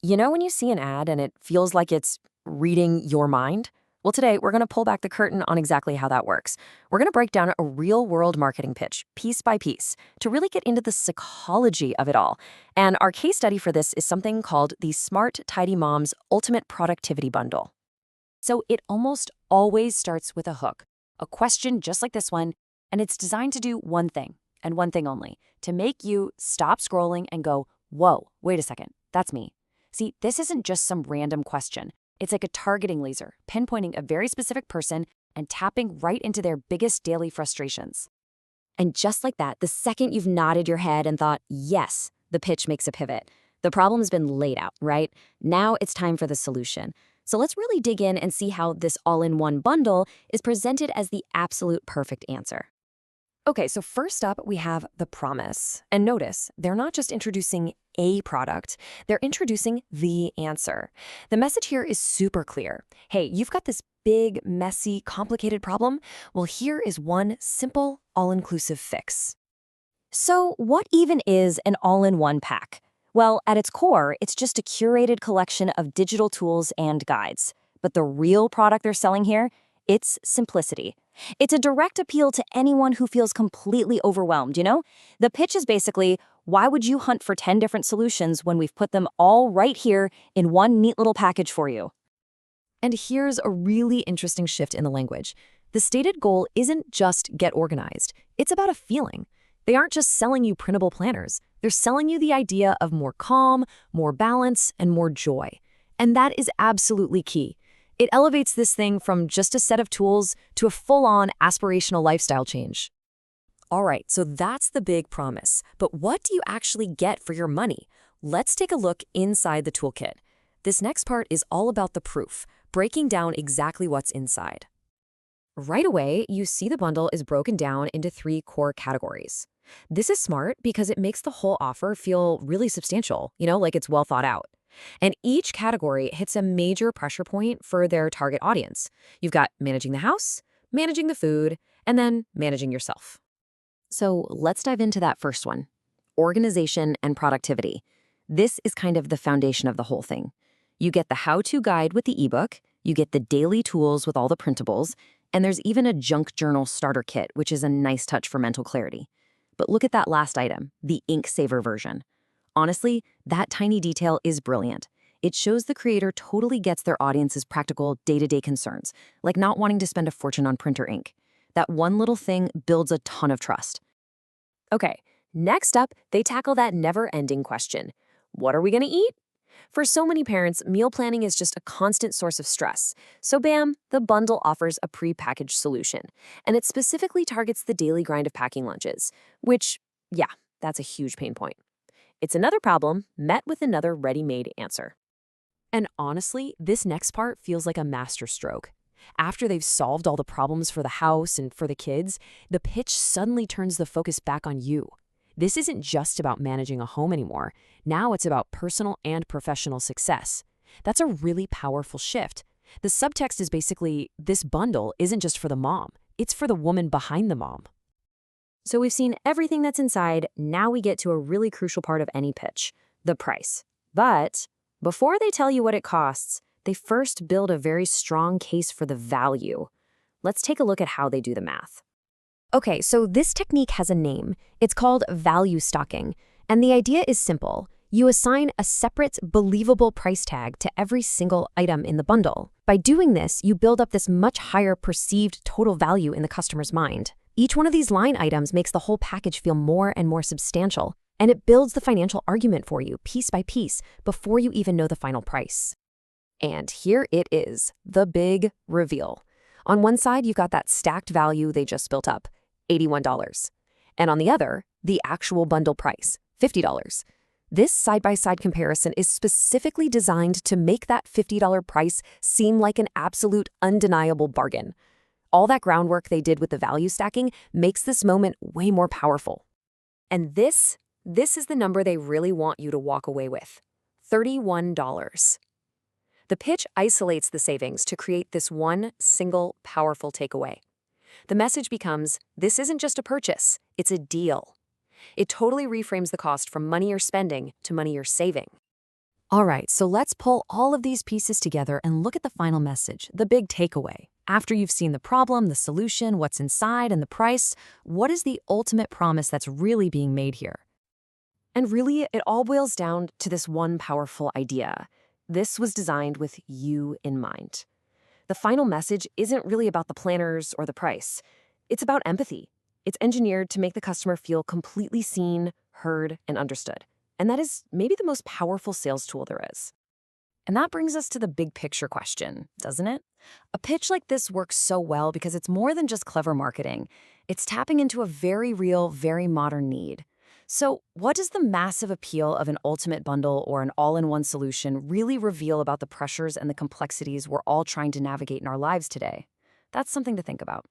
You know when you see an ad and it feels like it's reading your mind? Well, today we're going to pull back the curtain on exactly how that works. We're going to break down a real-world marketing pitch, piece by piece, to really get into the psychology of it all. And our case study for this is something called the Smart Tidy Mom's Ultimate Productivity Bundle. So it almost always starts with a hook, a question just like this one, and it's designed to do one thing, and one thing only, to make you stop scrolling and go, whoa, wait a second, that's me. See, this isn't just some random question. It's like a targeting laser, pinpointing a very specific person and tapping right into their biggest daily frustrations. And just like that, the second you've nodded your head and thought, yes, the pitch makes a pivot. The problem's been laid out, right? Now it's time for the solution. So let's really dig in and see how this all-in-one bundle is presented as the absolute perfect answer. Okay, so first up, we have the promise. And notice, they're not just introducing a product, they're introducing the answer. The message here is super clear. Hey, you've got this big, messy, complicated problem? Well, here is one simple, all-inclusive fix. So what even is an all-in-one pack? Well, at its core, it's just a curated collection of digital tools and guides. But the real product they're selling here, it's simplicity. It's a direct appeal to anyone who feels completely overwhelmed, you know? The pitch is basically, why would you hunt for 10 different solutions when we've put them all right here in one neat little package for you? And here's a really interesting shift in the language. The stated goal isn't just get organized. It's about a feeling. They aren't just selling you printable planners. They're selling you the idea of more calm, more balance, and more joy. And that is absolutely key. It elevates this thing from just a set of tools to a full-on aspirational lifestyle change. All right, so that's the big promise. But what do you actually get for your money? Let's take a look inside the toolkit. This next part is all about the proof, breaking down exactly what's inside. Right away, you see the bundle is broken down into 3 core categories. This is smart because it makes the whole offer feel really substantial, like it's well thought out. And each category hits a major pressure point for their target audience. You've got managing the house, managing the food, and then managing yourself. So let's dive into that first one, organization and productivity. This is kind of the foundation of the whole thing. You get the how-to guide with the ebook, you get the daily tools with all the printables, and there's even a junk journal starter kit, which is a nice touch for mental clarity. But look at that last item, the ink saver version. Honestly, that tiny detail is brilliant. It shows the creator totally gets their audience's practical day-to-day concerns, like not wanting to spend a fortune on printer ink. That one little thing builds a ton of trust. Okay, next up, they tackle that never-ending question. What are we going to eat? For so many parents, meal planning is just a constant source of stress. So bam, the bundle offers a pre-packaged solution. And it specifically targets the daily grind of packing lunches, which, yeah, that's a huge pain point. It's another problem met with another ready-made answer. And honestly, this next part feels like a masterstroke. After they've solved all the problems for the house and for the kids, the pitch suddenly turns the focus back on you. This isn't just about managing a home anymore. Now it's about personal and professional success. That's a really powerful shift. The subtext is basically, this bundle isn't just for the mom. It's for the woman behind the mom. So we've seen everything that's inside. Now we get to a really crucial part of any pitch, the price. But before they tell you what it costs, they first build a very strong case for the value. Let's take a look at how they do the math. Okay, so this technique has a name. It's called value stocking. And the idea is simple. You assign a separate, believable price tag to every single item in the bundle. By doing this, you build up this much higher perceived total value in the customer's mind. Each one of these line items makes the whole package feel more and more substantial, and it builds the financial argument for you piece by piece before you even know the final price. And here it is, the big reveal. On one side, you've got that stacked value they just built up, $81. And on the other, the actual bundle price, $50. This side-by-side comparison is specifically designed to make that $50 price seem like an absolute undeniable bargain. All that groundwork they did with the value stacking makes this moment way more powerful. And this is the number they really want you to walk away with, $31. The pitch isolates the savings to create this one single powerful takeaway. The message becomes, this isn't just a purchase, it's a deal. It totally reframes the cost from money you're spending to money you're saving. All right, so let's pull all of these pieces together and look at the final message, the big takeaway. After you've seen the problem, the solution, what's inside, and the price, what is the ultimate promise that's really being made here? And really, it all boils down to this one powerful idea. This was designed with you in mind. The final message isn't really about the planners or the price. It's about empathy. It's engineered to make the customer feel completely seen, heard, and understood. And that is maybe the most powerful sales tool there is. And that brings us to the big picture question, doesn't it? A pitch like this works so well because it's more than just clever marketing. It's tapping into a very real, very modern need. So, what does the massive appeal of an ultimate bundle or an all in one solution really reveal about the pressures and the complexities we're all trying to navigate in our lives today? That's something to think about.